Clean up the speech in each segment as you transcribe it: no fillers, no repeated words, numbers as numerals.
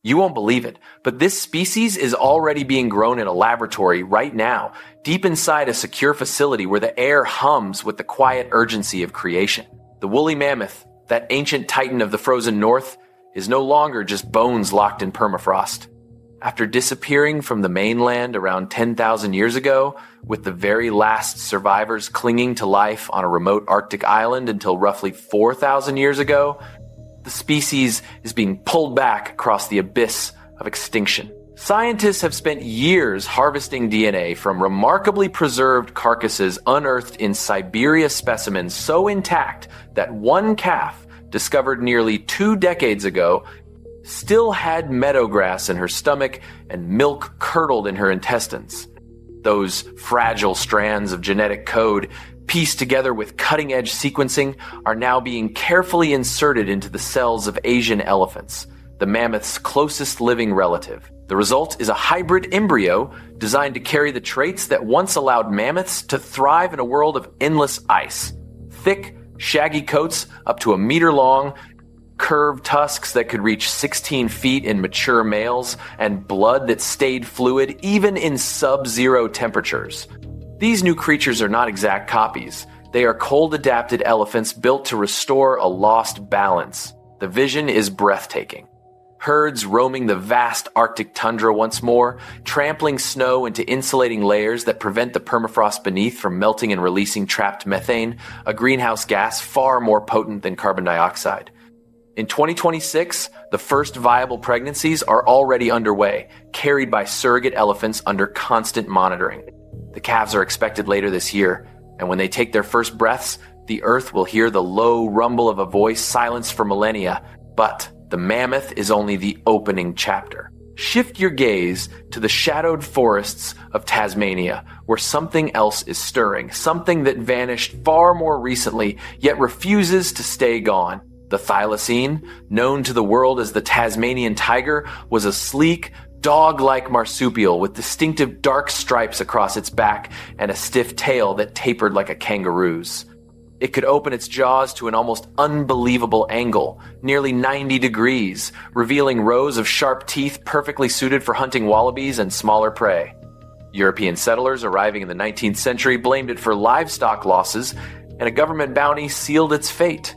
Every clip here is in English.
You won't believe it, but this species is already being grown in a laboratory right now, deep inside a secure facility where the air hums with the quiet urgency of creation. The woolly mammoth, that ancient titan of the frozen north, is no longer just bones locked in permafrost. After disappearing from the mainland around 10,000 years ago, with the very last survivors clinging to life on a remote Arctic island until roughly 4,000 years ago, the species is being pulled back across the abyss of extinction. Scientists have spent years harvesting DNA from remarkably preserved carcasses unearthed in Siberia specimens so intact that one calf, discovered nearly 2 decades ago, still had meadow grass in her stomach and milk curdled in her intestines. Those fragile strands of genetic code, pieced together with cutting-edge sequencing, are now being carefully inserted into the cells of Asian elephants, the mammoth's closest living relative. The result is a hybrid embryo designed to carry the traits that once allowed mammoths to thrive in a world of endless ice. Thick, shaggy coats up to 1 meter long, curved tusks that could reach 16 feet in mature males, and blood that stayed fluid even in sub-zero temperatures. These new creatures are not exact copies. They are cold-adapted elephants built to restore a lost balance. The vision is breathtaking. Herds roaming the vast Arctic tundra once more, trampling snow into insulating layers that prevent the permafrost beneath from melting and releasing trapped methane, a greenhouse gas far more potent than carbon dioxide. In 2026, the first viable pregnancies are already underway, carried by surrogate elephants under constant monitoring. The calves are expected later this year, and when they take their first breaths, the earth will hear the low rumble of a voice silenced for millennia. But the mammoth is only the opening chapter. Shift your gaze to the shadowed forests of Tasmania, where something else is stirring, something that vanished far more recently, yet refuses to stay gone. The thylacine, known to the world as the Tasmanian tiger, was a sleek, dog-like marsupial with distinctive dark stripes across its back and a stiff tail that tapered like a kangaroo's. It could open its jaws to an almost unbelievable angle, nearly 90 degrees, revealing rows of sharp teeth perfectly suited for hunting wallabies and smaller prey. European settlers arriving in the 19th century blamed it for livestock losses, and a government bounty sealed its fate.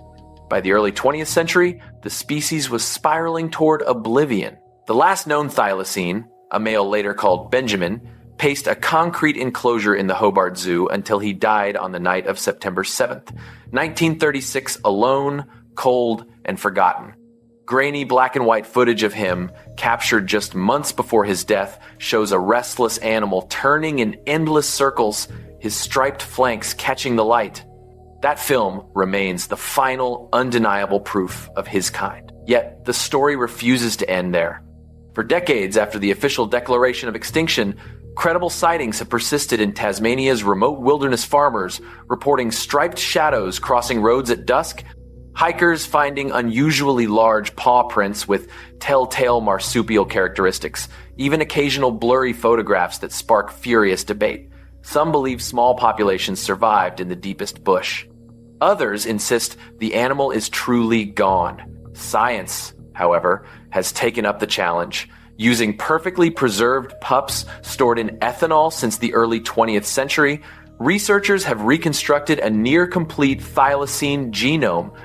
By the early 20th century, the species was spiraling toward oblivion. The last known thylacine, a male later called Benjamin, paced a concrete enclosure in the Hobart Zoo until he died on the night of September 7th, 1936, alone, cold, and forgotten. Grainy black and white footage of him, captured just months before his death, shows a restless animal turning in endless circles, his striped flanks catching the light. That film remains the final, undeniable proof of his kind. Yet, the story refuses to end there. For decades after the official declaration of extinction, credible sightings have persisted in Tasmania's remote wilderness farmers, reporting striped shadows crossing roads at dusk, hikers finding unusually large paw prints with telltale marsupial characteristics, even occasional blurry photographs that spark furious debate. Some believe small populations survived in the deepest bush. Others insist the animal is truly gone. Science, however, has taken up the challenge. Using perfectly preserved pups stored in ethanol since the early 20th century, researchers have reconstructed a near-complete thylacine genome.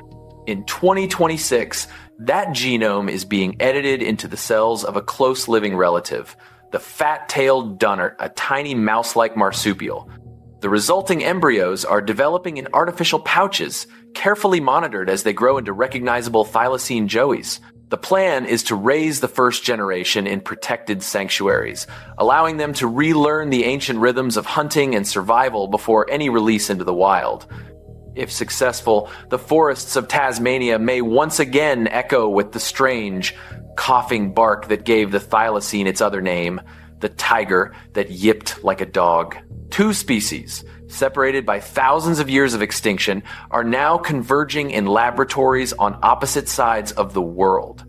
In 2026, that genome is being edited into the cells of a close living relative, the fat-tailed dunnart, a tiny mouse-like marsupial. The resulting embryos are developing in artificial pouches, carefully monitored as they grow into recognizable thylacine joeys. The plan is to raise the first generation in protected sanctuaries, allowing them to relearn the ancient rhythms of hunting and survival before any release into the wild. If successful, the forests of Tasmania may once again echo with the strange, coughing bark that gave the thylacine its other name, the tiger that yipped like a dog. Two species, separated by thousands of years of extinction, are now converging in laboratories on opposite sides of the world.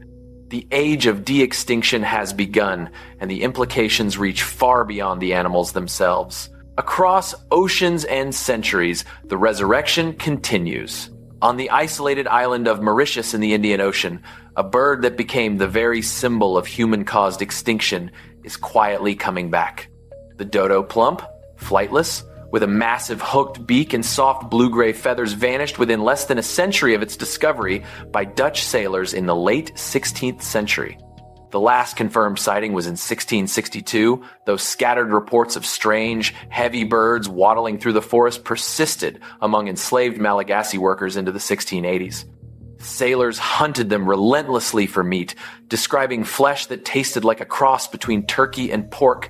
The age of de-extinction has begun, and the implications reach far beyond the animals themselves. Across oceans and centuries, the resurrection continues. On the isolated island of Mauritius in the Indian Ocean, a bird that became the very symbol of human-caused extinction is quietly coming back. The dodo plump, flightless, with a massive hooked beak and soft blue-gray feathers, vanished within less than a century of its discovery by Dutch sailors in the late 16th century. The last confirmed sighting was in 1662, though scattered reports of strange, heavy birds waddling through the forest persisted among enslaved Malagasy workers into the 1680s. Sailors hunted them relentlessly for meat, describing flesh that tasted like a cross between turkey and pork,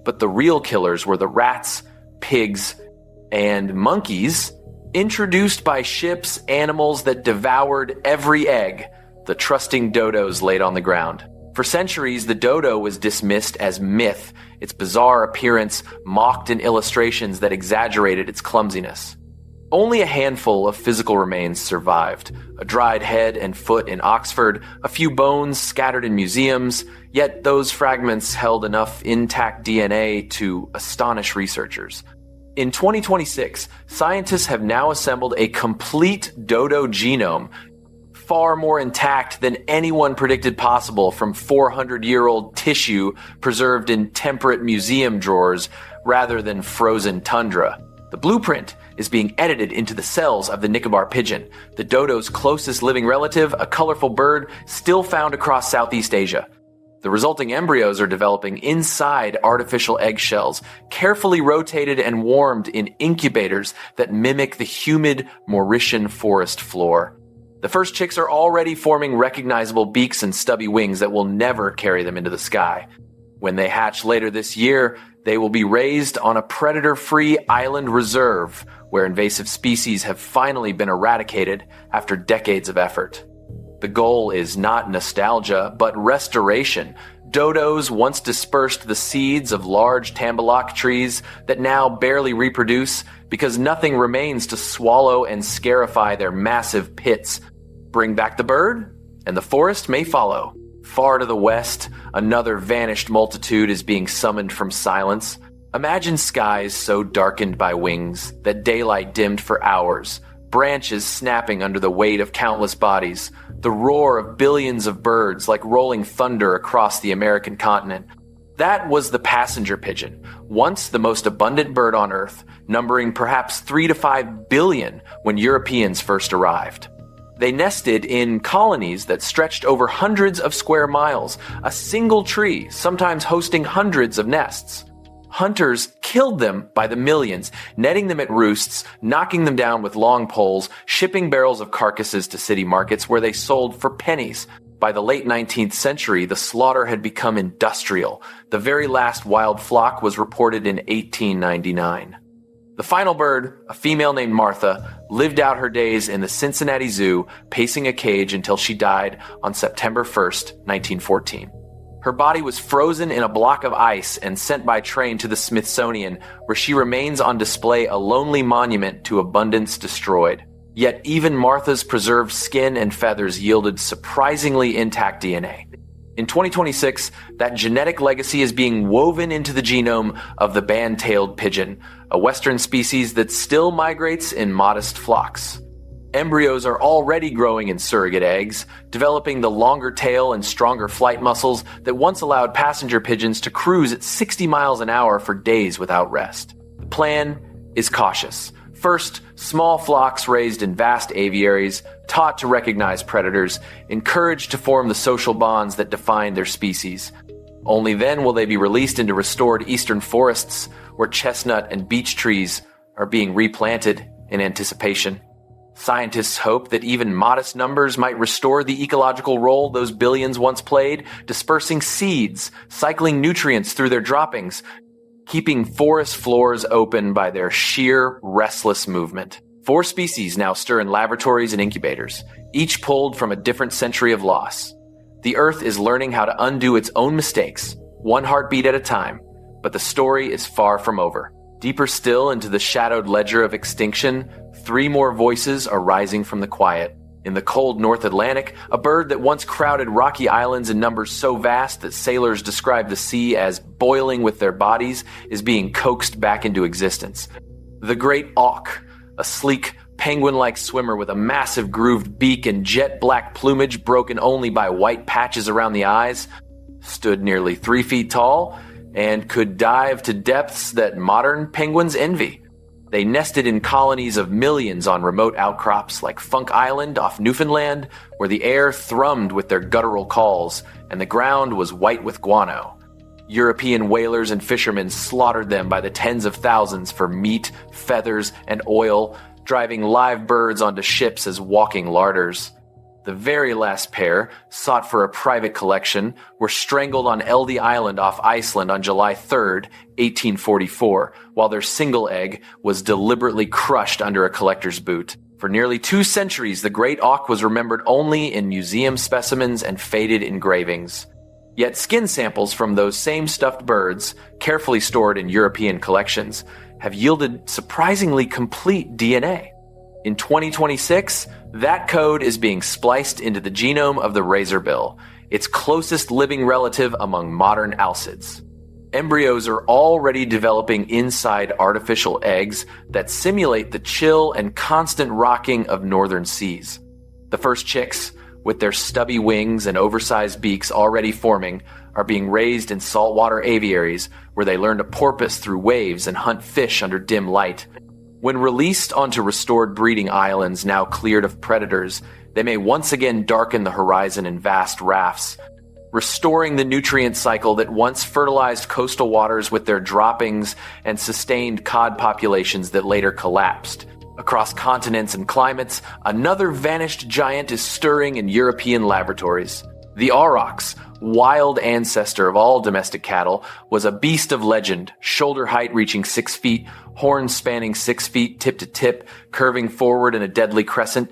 but the real killers were the rats, pigs, and monkeys introduced by ships, animals that devoured every egg the trusting dodos laid on the ground. For centuries, the dodo was dismissed as myth, its bizarre appearance mocked in illustrations that exaggerated its clumsiness. Only a handful of physical remains survived, a dried head and foot in Oxford, a few bones scattered in museums, yet those fragments held enough intact DNA to astonish researchers. In 2026, scientists have now assembled a complete dodo genome, far more intact than anyone predicted possible from 400-year-old tissue preserved in temperate museum drawers rather than frozen tundra. The blueprint is being edited into the cells of the Nicobar pigeon, the dodo's closest living relative, a colorful bird still found across Southeast Asia. The resulting embryos are developing inside artificial eggshells, carefully rotated and warmed in incubators that mimic the humid Mauritian forest floor. The first chicks are already forming recognizable beaks and stubby wings that will never carry them into the sky. When they hatch later this year, they will be raised on a predator-free island reserve where invasive species have finally been eradicated after decades of effort. The goal is not nostalgia, but restoration. Dodos once dispersed the seeds of large tambalak trees that now barely reproduce because nothing remains to swallow and scarify their massive pits. Bring back the bird, and the forest may follow. Far to the west, another vanished multitude is being summoned from silence. Imagine skies so darkened by wings that daylight dimmed for hours, branches snapping under the weight of countless bodies, the roar of billions of birds like rolling thunder across the American continent. That was the passenger pigeon, once the most abundant bird on Earth, numbering perhaps 3 to 5 billion when Europeans first arrived. They nested in colonies that stretched over hundreds of square miles, a single tree, sometimes hosting hundreds of nests. Hunters killed them by the millions, netting them at roosts, knocking them down with long poles, shipping barrels of carcasses to city markets where they sold for pennies. By the late 19th century, the slaughter had become industrial. The very last wild flock was reported in 1899. The final bird, a female named Martha, lived out her days in the Cincinnati Zoo, pacing a cage until she died on September 1st, 1914. Her body was frozen in a block of ice and sent by train to the Smithsonian, where she remains on display, a lonely monument to abundance destroyed. Yet even Martha's preserved skin and feathers yielded surprisingly intact DNA. In 2026, that genetic legacy is being woven into the genome of the band-tailed pigeon, a western species that still migrates in modest flocks. Embryos are already growing in surrogate eggs, developing the longer tail and stronger flight muscles that once allowed passenger pigeons to cruise at 60 miles an hour for days without rest. The plan is cautious. First, small flocks raised in vast aviaries, taught to recognize predators, encouraged to form the social bonds that define their species. Only then will they be released into restored eastern forests where chestnut and beech trees are being replanted in anticipation. Scientists hope that even modest numbers might restore the ecological role those billions once played, dispersing seeds, cycling nutrients through their droppings, keeping forest floors open by their sheer, restless movement. 4 species now stir in laboratories and incubators, each pulled from a different century of loss. The Earth is learning how to undo its own mistakes, one heartbeat at a time, but the story is far from over. Deeper still into the shadowed ledger of extinction, 3 more voices are rising from the quiet. In the cold North Atlantic, a bird that once crowded rocky islands in numbers so vast that sailors describe the sea as boiling with their bodies is being coaxed back into existence. The great auk, a sleek, penguin-like swimmer with a massive grooved beak and jet black plumage broken only by white patches around the eyes, stood nearly 3 feet tall, and could dive to depths that modern penguins envy. They nested in colonies of millions on remote outcrops like Funk Island off Newfoundland, where the air thrummed with their guttural calls and the ground was white with guano. European whalers and fishermen slaughtered them by the tens of thousands for meat, feathers, and oil, driving live birds onto ships as walking larders. The very last pair, sought for a private collection, were strangled on Eldey Island off Iceland on July 3, 1844, while their single egg was deliberately crushed under a collector's boot. For nearly 2 centuries, the great auk was remembered only in museum specimens and faded engravings. Yet skin samples from those same stuffed birds, carefully stored in European collections, have yielded surprisingly complete DNA. In 2026, that code is being spliced into the genome of the razorbill, its closest living relative among modern alcids. Embryos are already developing inside artificial eggs that simulate the chill and constant rocking of northern seas. The first chicks, with their stubby wings and oversized beaks already forming, are being raised in saltwater aviaries where they learn to porpoise through waves and hunt fish under dim light. When released onto restored breeding islands now cleared of predators, they may once again darken the horizon in vast rafts, restoring the nutrient cycle that once fertilized coastal waters with their droppings and sustained cod populations that later collapsed. Across continents and climates, another vanished giant is stirring in European laboratories. The aurochs, wild ancestor of all domestic cattle, was a beast of legend, shoulder height reaching 6 feet, horns spanning 6 feet tip to tip, curving forward in a deadly crescent.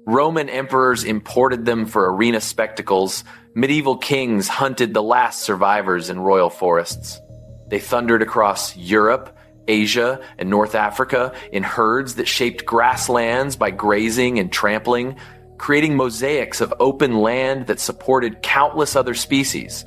Roman emperors imported them for arena spectacles. Medieval kings hunted the last survivors in royal forests. They thundered across Europe, Asia, and North Africa in herds that shaped grasslands by grazing and trampling, creating mosaics of open land that supported countless other species.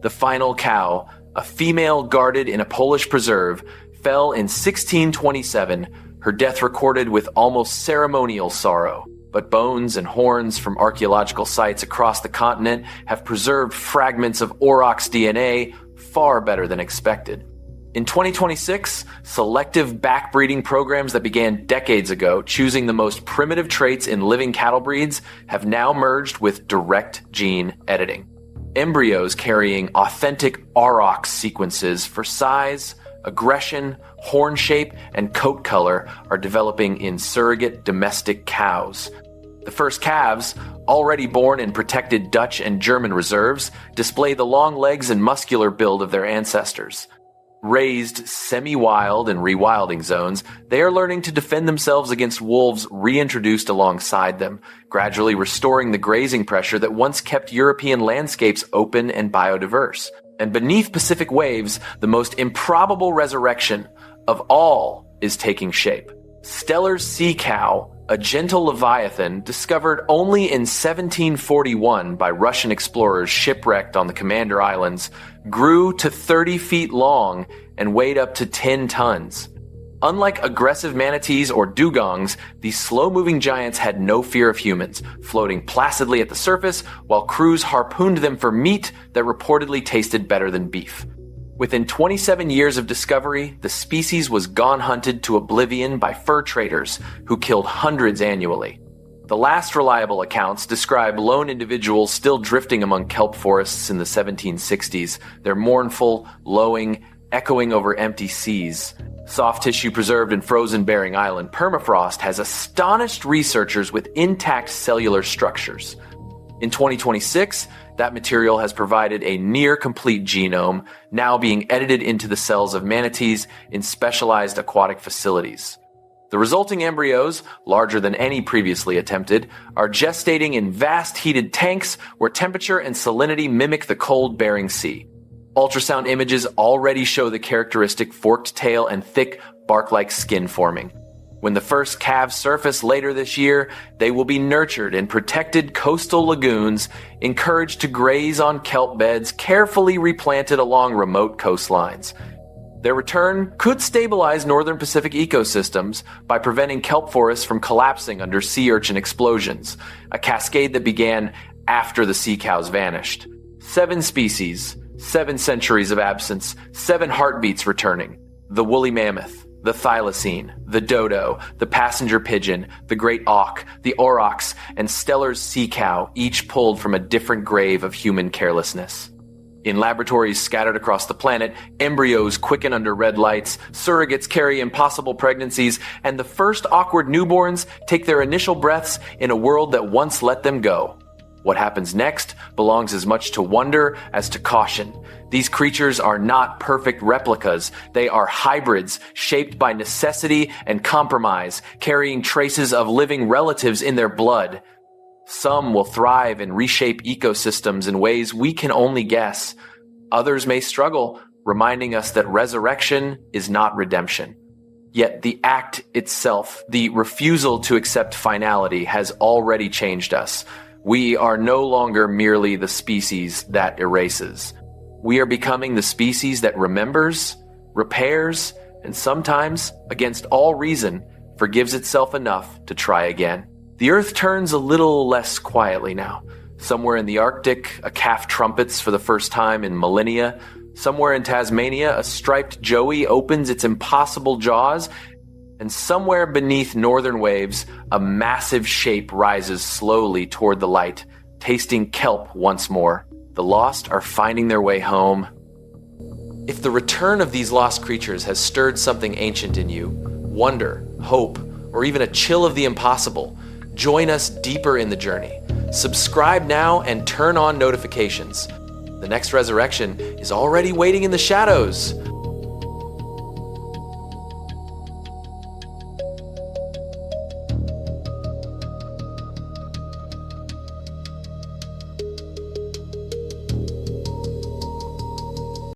The final cow, a female guarded in a Polish preserve, fell in 1627, her death recorded with almost ceremonial sorrow. But bones and horns from archaeological sites across the continent have preserved fragments of aurochs DNA far better than expected. In 2026, selective backbreeding programs that began decades ago, choosing the most primitive traits in living cattle breeds, have now merged with direct gene editing. Embryos carrying authentic aurochs sequences for size, aggression, horn shape, and coat color are developing in surrogate domestic cows. The first calves, already born in protected Dutch and German reserves, display the long legs and muscular build of their ancestors. Raised semi-wild and rewilding zones, they are learning to defend themselves against wolves reintroduced alongside them, gradually restoring the grazing pressure that once kept European landscapes open and biodiverse. And beneath Pacific waves, the most improbable resurrection of all is taking shape. Steller's sea cow, a gentle leviathan discovered only in 1741 by Russian explorers shipwrecked on the Commander Islands, grew to 30 feet long and weighed up to 10 tons. Unlike aggressive manatees or dugongs, these slow-moving giants had no fear of humans, floating placidly at the surface while crews harpooned them for meat that reportedly tasted better than beef. Within 27 years of discovery, the species was gone hunted to oblivion by fur traders, who killed hundreds annually. The last reliable accounts describe lone individuals still drifting among kelp forests in the 1760s, their mournful, lowing, echoing over empty seas. Soft tissue preserved in frozen Bering Island permafrost has astonished researchers with intact cellular structures. In 2026, that material has provided a near-complete genome, now being edited into the cells of manatees in specialized aquatic facilities. The resulting embryos, larger than any previously attempted, are gestating in vast heated tanks where temperature and salinity mimic the cold Bering Sea. Ultrasound images already show the characteristic forked tail and thick, bark-like skin forming. When the first calves surface later this year, they will be nurtured in protected coastal lagoons, encouraged to graze on kelp beds carefully replanted along remote coastlines. Their return could stabilize northern Pacific ecosystems by preventing kelp forests from collapsing under sea urchin explosions, a cascade that began after the sea cows vanished. 7 species, 7 centuries of absence, 7 heartbeats returning. The woolly mammoth, the thylacine, the dodo, the passenger pigeon, the great auk, the aurochs, and Steller's sea cow, each pulled from a different grave of human carelessness. In laboratories scattered across the planet, embryos quicken under red lights, surrogates carry impossible pregnancies, and the first awkward newborns take their initial breaths in a world that once let them go. What happens next belongs as much to wonder as to caution. These creatures are not perfect replicas. They are hybrids shaped by necessity and compromise, carrying traces of living relatives in their blood. Some will thrive and reshape ecosystems in ways we can only guess. Others may struggle, reminding us that resurrection is not redemption. Yet the act itself, the refusal to accept finality, has already changed us. We are no longer merely the species that erases. We are becoming the species that remembers, repairs, and sometimes, against all reason, forgives itself enough to try again. The Earth turns a little less quietly now. Somewhere in the Arctic, a calf trumpets for the first time in millennia. Somewhere in Tasmania, a striped joey opens its impossible jaws. And somewhere beneath northern waves, a massive shape rises slowly toward the light, tasting kelp once more. The lost are finding their way home. If the return of these lost creatures has stirred something ancient in you, wonder, hope, or even a chill of the impossible, join us deeper in the journey. Subscribe now and turn on notifications. The next resurrection is already waiting in the shadows.